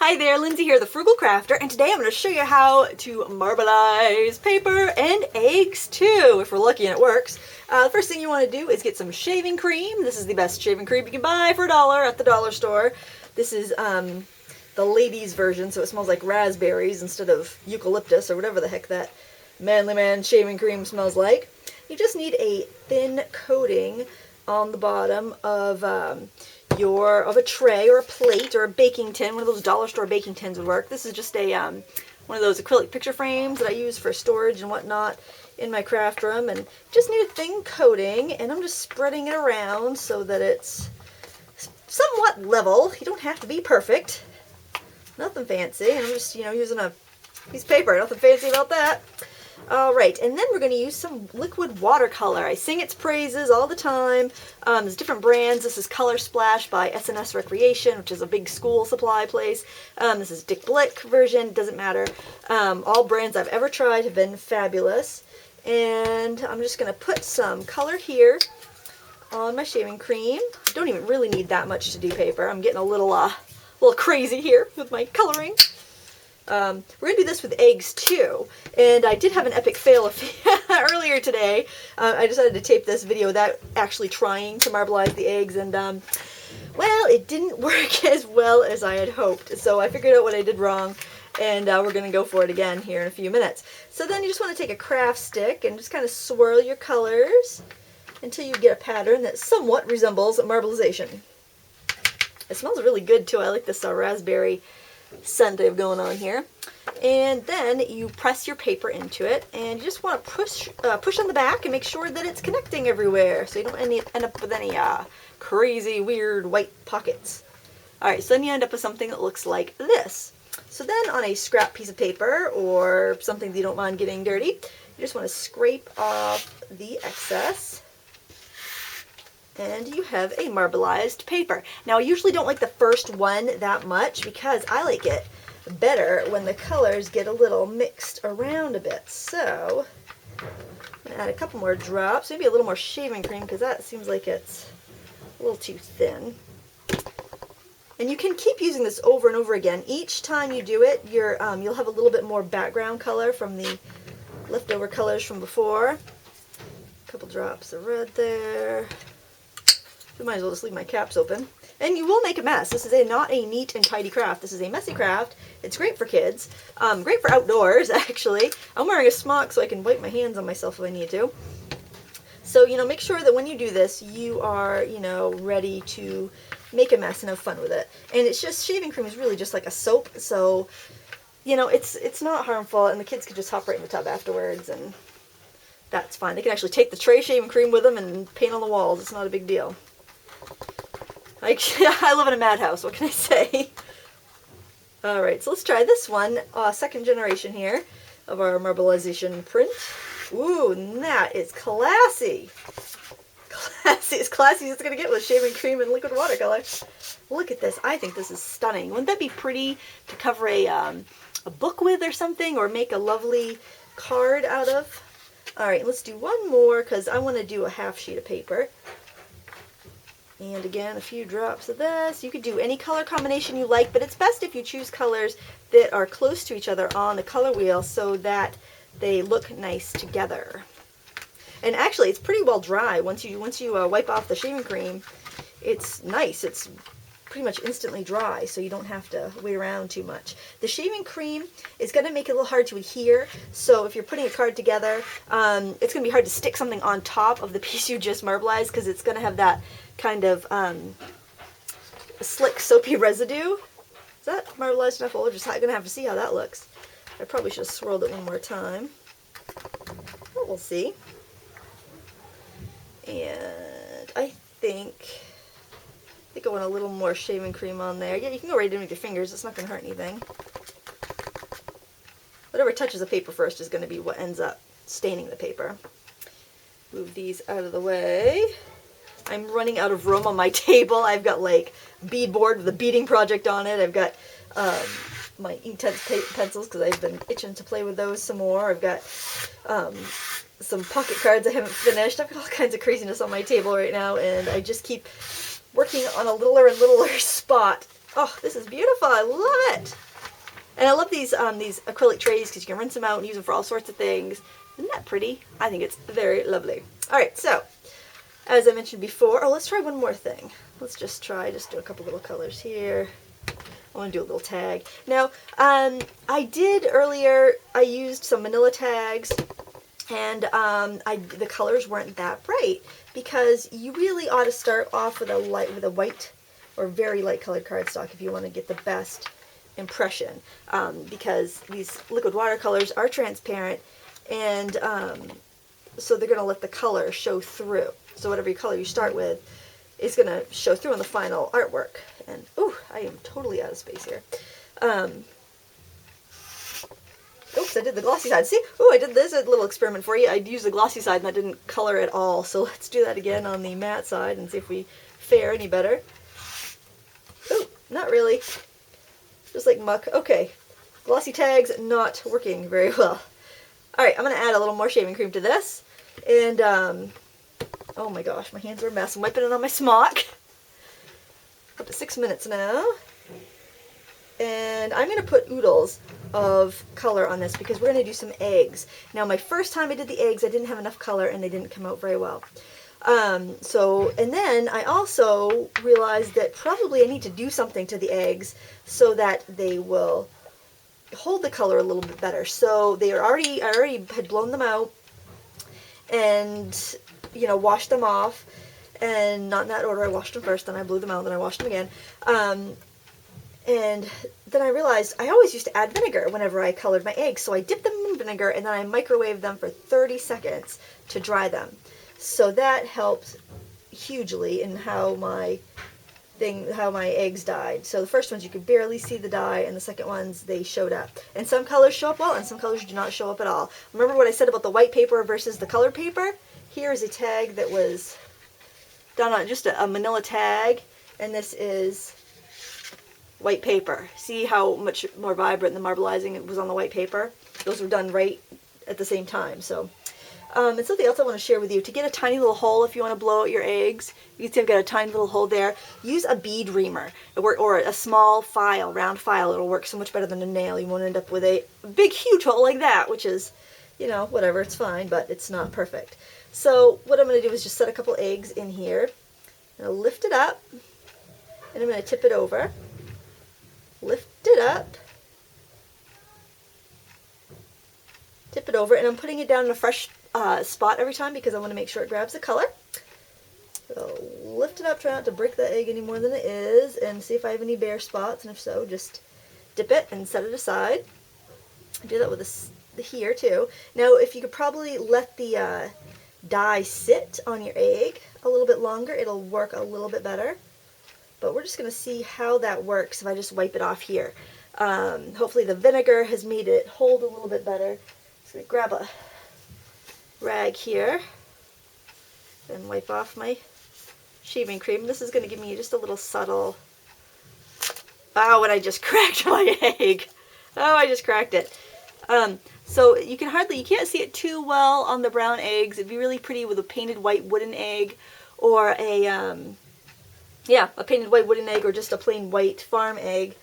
Hi there, Lindsay here, the Frugal Crafter, and today I'm going to show you how to marbleize paper and eggs too, if we're lucky and it works. The first thing you want to do is get some shaving cream. This is the best shaving cream you can buy for $1 at the dollar store. This is the ladies version, so it smells like raspberries instead of eucalyptus or whatever the heck that manly man shaving cream smells like. You just need a thin coating on the bottom of a tray or a plate or a baking tin. One of those dollar store baking tins would work. This is just a one of those acrylic picture frames that I use for storage and whatnot in my craft room, and just need a thin coating, and I'm just spreading it around so that it's somewhat level. You don't have to be perfect, nothing fancy, and I'm just using a piece of paper, nothing fancy about that. Alright, and then we're going to use some liquid watercolor. I sing its praises all the time. There's different brands. This is Color Splash by S&S Recreation, which is a big school supply place. This is Dick Blick version, doesn't matter. All brands I've ever tried have been fabulous. And I'm just going to put some color here on my shaving cream. Don't even really need that much to do paper. I'm getting a little crazy here with my coloring. We're going to do this with eggs too, and I did have an epic fail earlier today. I decided to tape this video without actually trying to marbleize the eggs, and well, it didn't work as well as I had hoped, so I figured out what I did wrong, and we're going to go for it again here in a few minutes. So then you just want to take a craft stick and just kind of swirl your colors until you get a pattern that somewhat resembles marbleization. It smells really good too. I like this raspberry scent I have going on here. And then you press your paper into it, and you just want to push on the back and make sure that it's connecting everywhere so you don't end up with any crazy weird white pockets. Alright, so then you end up with something that looks like this. So then on a scrap piece of paper or something that you don't mind getting dirty, you just want to scrape off the excess, and you have a marbleized paper. Now, I usually don't like the first one that much because I like it better when the colors get a little mixed around a bit. So I'm going to add a couple more drops, maybe a little more shaving cream because that seems like it's a little too thin. And you can keep using this over and over again. Each time you do it, you'll have a little bit more background color from the leftover colors from before. A couple drops of red there. We might as well just leave my caps open. And you will make a mess. This is not a neat and tidy craft. This is a messy craft. It's great for kids. Great for outdoors, actually. I'm wearing a smock so I can wipe my hands on myself if I need to. So, make sure that when you do this, you are, ready to make a mess and have fun with it. And it's just, shaving cream is really just like a soap. So, it's not harmful, and the kids can just hop right in the tub afterwards, and that's fine. They can actually take the tray shaving cream with them and paint on the walls. It's not a big deal. I live in a madhouse, what can I say? Alright, so let's try this one, second generation here of our marbleization print. Ooh, and that is classy. Classy, as classy as it's going to get with shaving cream and liquid watercolor. Look at this, I think this is stunning. Wouldn't that be pretty to cover a book with or something, or make a lovely card out of? Alright, let's do one more because I want to do a half sheet of paper. And again, a few drops of this. You could do any color combination you like, but it's best if you choose colors that are close to each other on the color wheel so that they look nice together. And actually, it's pretty well dry. Once you wipe off the shaving cream, it's nice. It's pretty much instantly dry, so you don't have to wait around too much. The shaving cream is going to make it a little hard to adhere, so if you're putting a card together, it's going to be hard to stick something on top of the piece you just marbleized because it's going to have that kind of slick, soapy residue. Is that marbleized enough? Well, we're just going to have to see how that looks. I probably should have swirled it one more time. But we'll see. And I think I want a little more shaving cream on there. Yeah, you can go right in with your fingers. It's not going to hurt anything. Whatever touches the paper first is going to be what ends up staining the paper. Move these out of the way. I'm running out of room on my table. I've got like bead board with a beading project on it. I've got my Inktense pencils because I've been itching to play with those some more. I've got some pocket cards I haven't finished. I've got all kinds of craziness on my table right now, and I just keep working on a littler and littler spot Oh, this is beautiful. I love it. And I love these acrylic trays because you can rinse them out and use them for all sorts of things. Isn't that pretty? I think it's very lovely. All right, so as I mentioned before, let's try one more thing. Let's just do a couple little colors here. I want to do a little tag. Now, I did earlier, I used some manila tags, and the colors weren't that bright because you really ought to start off with a white or very light colored cardstock if you want to get the best impression, because these liquid watercolors are transparent, and so they're going to let the color show through. So whatever color you start with is going to show through in the final artwork. And ooh, I am totally out of space here. Oops, I did the glossy side. See? Ooh, I did this. A little experiment for you. I used the glossy side and that didn't color at all. So let's do that again on the matte side and see if we fare any better. Ooh, not really. Just like muck. Okay. Glossy tags not working very well. Alright, I'm going to add a little more shaving cream to this. And, oh my gosh, my hands are a mess. I'm wiping it on my smock. Up to 6 minutes now. And I'm going to put oodles of color on this because we're going to do some eggs. Now, my first time I did the eggs, I didn't have enough color and they didn't come out very well. And then I also realized that probably I need to do something to the eggs so that they will hold the color a little bit better. So I already had blown them out and, you know, washed them off. And not in that order. I washed them first, then I blew them out, then I washed them again. And then I realized I always used to add vinegar whenever I colored my eggs. So I dipped them in vinegar and then I microwaved them for 30 seconds to dry them. So that helped hugely in how my eggs dyed. So the first ones you could barely see the dye, and the second ones they showed up. And some colors show up well and some colors do not show up at all. Remember what I said about the white paper versus the colored paper? Here is a tag that was done on just a manila tag, and this is white paper. See how much more vibrant the marbleizing was on the white paper? Those were done right at the same time. So, and something else I want to share with you. To get a tiny little hole if you want to blow out your eggs, you can see I've got a tiny little hole there. Use a bead reamer or a small file, round file. It'll work so much better than a nail. You won't end up with a big, huge hole like that, which is, you know, whatever, it's fine, but it's not perfect. So what I'm going to do is just set a couple eggs in here. I'm going to lift it up, and I'm going to tip it over. Lift it up, tip it over, and I'm putting it down in a fresh spot every time because I want to make sure it grabs the color. So lift it up, try not to break the egg any more than it is, and see if I have any bare spots, and if so, just dip it and set it aside. I do that with this here too. Now, if you could probably let the dye sit on your egg a little bit longer, it'll work a little bit better. But we're just going to see how that works if I just wipe it off here. Hopefully the vinegar has made it hold a little bit better. So I'm going to grab a rag here and wipe off my shaving cream. This is going to give me just a little subtle... Oh, and I just cracked my egg. Oh, I just cracked it. So you can't see it too well on the brown eggs. It'd be really pretty with a painted white wooden egg or a painted white wooden egg or just a plain white farm egg.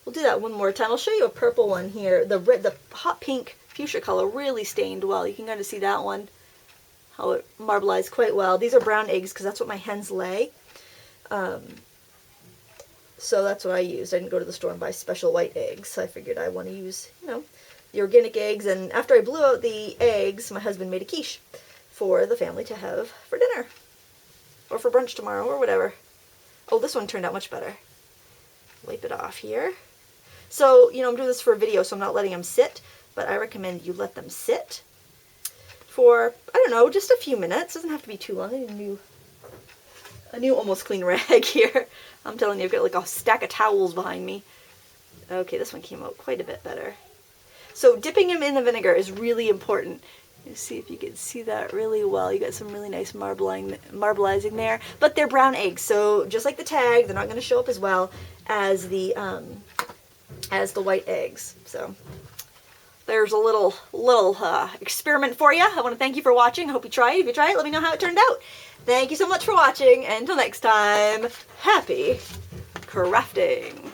We'll do that one more time. I'll show you a purple one here. The hot pink fuchsia color really stained well. You can kind of see that one, how it marbleized quite well. These are brown eggs because that's what my hens lay. So that's what I used. I didn't go to the store and buy special white eggs. So I figured I want to use, you know, the organic eggs. And after I blew out the eggs, my husband made a quiche for the family to have for dinner. Or for brunch tomorrow, or whatever. Oh, this one turned out much better. Wipe it off here. So, you know, I'm doing this for a video, so I'm not letting them sit, but I recommend you let them sit for, I don't know, just a few minutes. Doesn't have to be too long. I need a new almost clean rag here. I'm telling you, I've got like a stack of towels behind me. Okay, this one came out quite a bit better. So dipping them in the vinegar is really important. You see if you can see that really well. You got some really nice marbleizing there, but they're brown eggs, so just like the tag, they're not going to show up as well as the white eggs. So there's a little experiment for you. I want to thank you for watching. I hope you try it. If you try it, let me know how it turned out. Thank you so much for watching, and until next time, happy crafting.